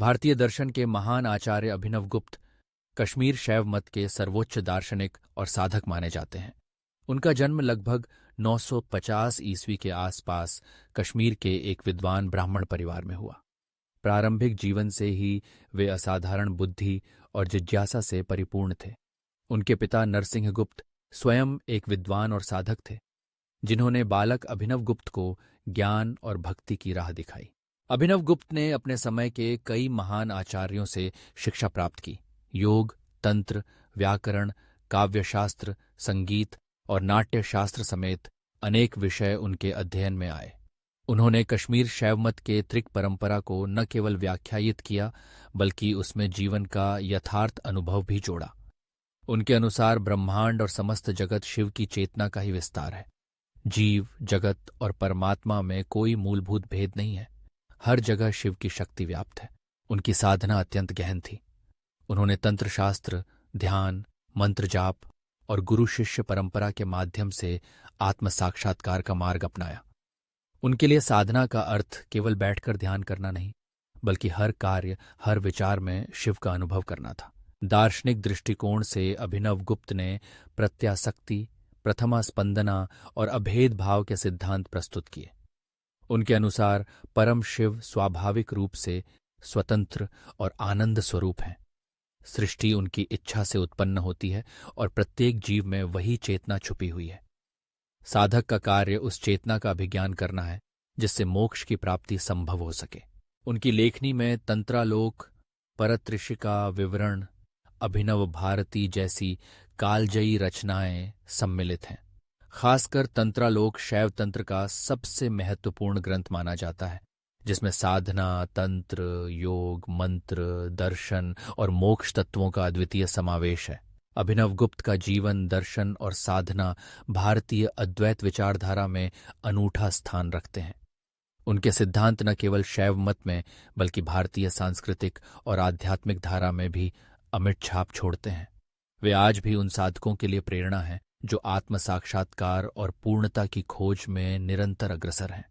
भारतीय दर्शन के महान आचार्य अभिनवगुप्त कश्मीर शैव मत के सर्वोच्च दार्शनिक और साधक माने जाते हैं। उनका जन्म लगभग 950 ईस्वी के आसपास कश्मीर के एक विद्वान ब्राह्मण परिवार में हुआ। प्रारंभिक जीवन से ही वे असाधारण बुद्धि और जिज्ञासा से परिपूर्ण थे। उनके पिता नरसिंहगुप्त स्वयं एक विद्वान और साधक थे, जिन्होंने बालक अभिनवगुप्त को ज्ञान और भक्ति की राह दिखाई। अभिनवगुप्त ने अपने समय के कई महान आचार्यों से शिक्षा प्राप्त की। योग, तंत्र, व्याकरण, काव्यशास्त्र, संगीत और नाट्यशास्त्र समेत अनेक विषय उनके अध्ययन में आए। उन्होंने कश्मीर शैवमत के त्रिक परंपरा को न केवल व्याख्यायित किया, बल्कि उसमें जीवन का यथार्थ अनुभव भी जोड़ा। उनके अनुसार ब्रह्मांड और समस्त जगत शिव की चेतना का ही विस्तार है। जीव, जगत और परमात्मा में कोई मूलभूत भेद नहीं है। हर जगह शिव की शक्ति व्याप्त है। उनकी साधना अत्यंत गहन थी। उन्होंने तंत्रशास्त्र, ध्यान, मंत्र जाप और गुरु शिष्य परंपरा के माध्यम से आत्म साक्षात्कार का मार्ग अपनाया। उनके लिए साधना का अर्थ केवल बैठकर ध्यान करना नहीं, बल्कि हर कार्य, हर विचार में शिव का अनुभव करना था। दार्शनिक दृष्टिकोण से अभिनवगुप्त ने प्रत्यासक्ति, प्रथमा स्पंदना और अभेद भाव के सिद्धांत प्रस्तुत किए। उनके अनुसार परम शिव स्वाभाविक रूप से स्वतंत्र और आनंद स्वरूप हैं। सृष्टि उनकी इच्छा से उत्पन्न होती है और प्रत्येक जीव में वही चेतना छुपी हुई है। साधक का कार्य उस चेतना का अभिज्ञान करना है, जिससे मोक्ष की प्राप्ति संभव हो सके। उनकी लेखनी में तंत्रालोक, परत्रिशिका विवरण, अभिनव भारती जैसी कालजयी रचनाएं सम्मिलित हैं। खासकर तंत्रालोक शैव तंत्र का सबसे महत्वपूर्ण ग्रंथ माना जाता है, जिसमें साधना, तंत्र, योग, मंत्र, दर्शन और मोक्ष तत्वों का अद्वितीय समावेश है। अभिनवगुप्त का जीवन, दर्शन और साधना भारतीय अद्वैत विचारधारा में अनूठा स्थान रखते हैं। उनके सिद्धांत न केवल शैव मत में, बल्कि भारतीय सांस्कृतिक और आध्यात्मिक धारा में भी अमिट छाप छोड़ते हैं। वे आज भी उन साधकों के लिए प्रेरणा हैं जो आत्म साक्षात्कार और पूर्णता की खोज में निरंतर अग्रसर हैं।